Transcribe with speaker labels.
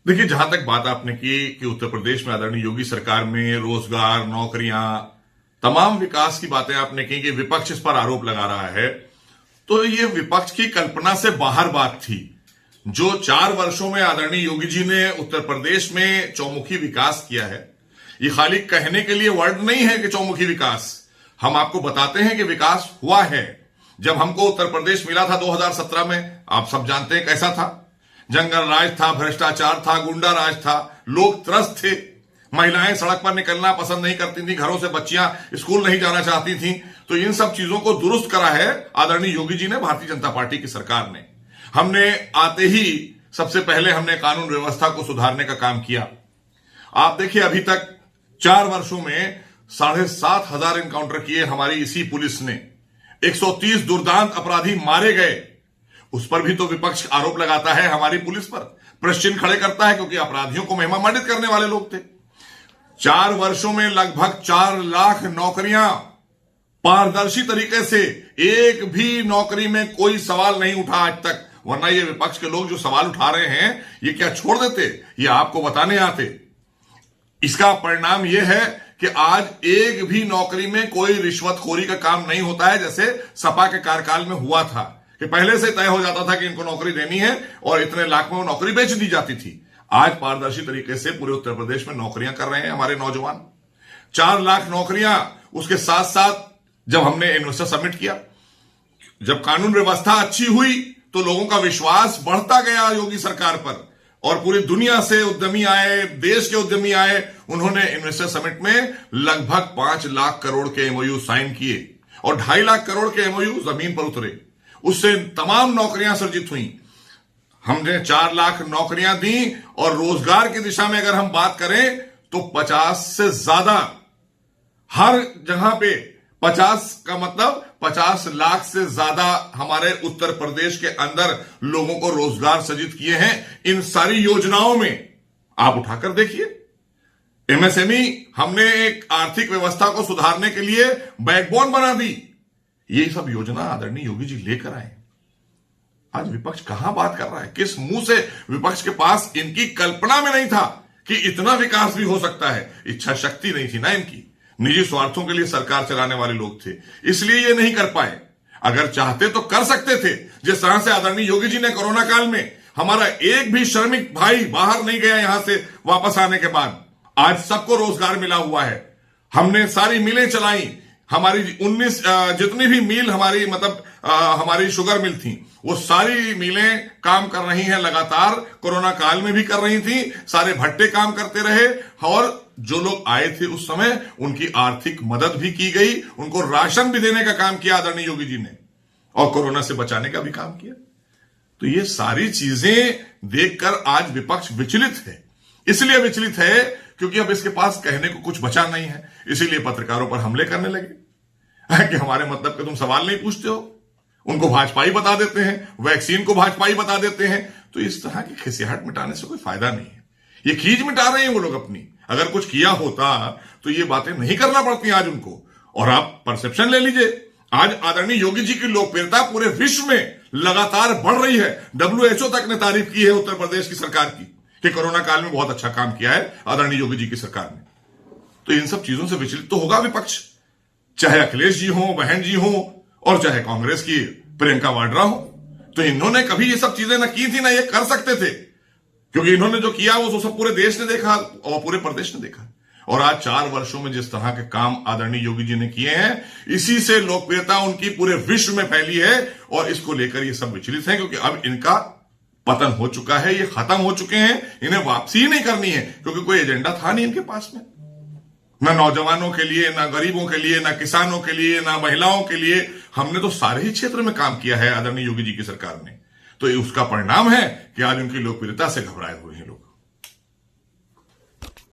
Speaker 1: देखिए, जहां तक बात आपने की कि उत्तर प्रदेश में आदरणीय योगी सरकार में रोजगार, नौकरियां, तमाम विकास की बातें आपने की कि विपक्ष इस पर आरोप लगा रहा है, तो ये विपक्ष की कल्पना से बाहर बात थी। जो 4 वर्षों में आदरणीय योगी जी ने उत्तर प्रदेश में चौमुखी विकास किया है, ये खाली कहने के लिए वर्ड नहीं है कि चौमुखी विकास। हम आपको बताते हैं कि विकास हुआ है। जब हमको उत्तर प्रदेश मिला था 2017 में, आप सब जानते हैं कैसा था। जंगल राज था, भ्रष्टाचार था, गुंडा राज था, लोग त्रस्त थे, महिलाएं सड़क पर निकलना पसंद नहीं करती थी, घरों से बच्चियां स्कूल नहीं जाना चाहती थी। तो इन सब चीजों को दुरुस्त करा है आदरणीय योगी जी ने, भारतीय जनता पार्टी की सरकार ने। हमने आते ही सबसे पहले हमने कानून व्यवस्था को सुधारने का काम किया। आप देखिए, अभी तक 4 वर्षों में 7,500 एनकाउंटर किए हमारी इसी पुलिस ने। 130 दुर्दांत अपराधी मारे गए। उस पर भी तो विपक्ष आरोप लगाता है हमारी पुलिस पर, प्रश्न खड़े करता है, क्योंकि अपराधियों को महिमामंडित करने वाले लोग थे। 4 वर्षों में लगभग 4 लाख नौकरियां पारदर्शी तरीके से, एक भी नौकरी में कोई सवाल नहीं उठा आज तक। वरना ये विपक्ष के लोग जो सवाल उठा रहे हैं, ये क्या छोड़ देते? ये आपको बताने आते। इसका परिणाम यह है कि आज एक भी नौकरी में कोई रिश्वतखोरी का काम नहीं होता है, जैसे सपा के कार्यकाल में हुआ था कि पहले से तय हो जाता था कि इनको नौकरी देनी है और इतने लाख में वो नौकरी बेच दी जाती थी। आज पारदर्शी तरीके से पूरे उत्तर प्रदेश में नौकरियां कर रहे हैं हमारे नौजवान। 4 लाख नौकरियां। उसके साथ साथ जब हमने इन्वेस्टर समिट किया, जब कानून व्यवस्था अच्छी हुई, तो लोगों का विश्वास बढ़ता गया योगी सरकार पर, और पूरी दुनिया से उद्यमी आए, देश के उद्यमी आए। उन्होंने इन्वेस्टर समिट में लगभग 5 लाख करोड़ के एमओयू साइन किए और 2.5 लाख करोड़ के एमओयू जमीन पर उतरे। उससे तमाम नौकरियां सृजित हुई। हमने 4 लाख नौकरियां दी, और रोजगार की दिशा में अगर हम बात करें तो 50 से ज्यादा, हर जगह पे 50 का मतलब 50 लाख से ज्यादा हमारे उत्तर प्रदेश के अंदर लोगों को रोजगार सृजित किए हैं इन सारी योजनाओं में। आप उठाकर देखिए, एमएसएमई हमने एक आर्थिक व्यवस्था को सुधारने के लिए बैकबोन बना दी। ये सब योजना आदरणीय योगी जी लेकर आए। आज विपक्ष कहां बात कर रहा है? किस मुंह से? विपक्ष के पास इनकी कल्पना में नहीं था कि इतना विकास भी हो सकता है। इच्छा शक्ति नहीं थी ना इनकी। निजी स्वार्थों के लिए सरकार चलाने वाले लोग थे, इसलिए ये नहीं कर पाए। अगर चाहते तो कर सकते थे। जिस तरह से आदरणीय योगी जी ने कोरोना काल में हमारा एक भी श्रमिक भाई बाहर नहीं गया यहां से वापस आने के बाद, आज सबको रोजगार मिला हुआ है। हमने सारी मिलें चलाई। हमारी 19 जितनी भी मिल हमारी हमारी शुगर मिल थी, वो सारी मिलें काम कर रही हैं लगातार। कोरोना काल में भी कर रही थी, सारे भट्टे काम करते रहे, और जो लोग आए थे उस समय उनकी आर्थिक मदद भी की गई, उनको राशन भी देने का काम किया आदरणीय योगी जी ने, और कोरोना से बचाने का भी काम किया। तो ये सारी चीजें देखकर आज विपक्ष विचलित है। इसलिए विचलित है क्योंकि अब इसके पास कहने को कुछ बचा नहीं है। इसीलिए पत्रकारों पर हमले करने लगे कि हमारे मतलब के तुम सवाल नहीं पूछते हो। उनको भाजपाई बता देते हैं, वैक्सीन को भाजपाई बता देते हैं। तो इस तरह की खिसियाहट मिटाने से कोई फायदा नहीं है। ये खींच मिटा रहे हैं वो लोग अपनी। अगर कुछ किया होता तो ये बातें नहीं करना पड़ती आज उनको। और आप परसेप्शन ले लीजिए, आज आदरणीय योगी जी की लोकप्रियता पूरे विश्व में लगातार बढ़ रही है। WHO तक ने तारीफ की है उत्तर प्रदेश की सरकार की कि कोरोना काल में बहुत अच्छा काम किया है आदरणीय योगी जी की सरकार ने। तो इन सब चीजों से विचलित तो होगा विपक्ष, चाहे अखिलेश जी हो, बहन जी हो, और चाहे कांग्रेस की प्रियंका वाड्रा हो। तो इन्होंने कभी ये सब चीजें ना की थी ना ये कर सकते थे, क्योंकि इन्होंने जो किया वो तो सब पूरे देश ने देखा और पूरे प्रदेश ने देखा। और आज 4 वर्षों में जिस तरह के काम आदरणीय योगी जी ने किए हैं, इसी से लोकप्रियता उनकी पूरे विश्व में फैली है। और इसको लेकर ये सब विचलित हैं, क्योंकि अब इनका पतन हो चुका है, ये खत्म हो चुके हैं। इन्हें वापसी ही नहीं करनी है, क्योंकि कोई एजेंडा था नहीं इनके पास में, ना नौजवानों के लिए, ना गरीबों के लिए, ना किसानों के लिए, ना महिलाओं के लिए। हमने तो सारे ही क्षेत्र में काम किया है आदरणीय योगी जी की सरकार ने। तो उसका परिणाम है कि आज उनकी लोकप्रियता से घबराए हुए हैं लोग।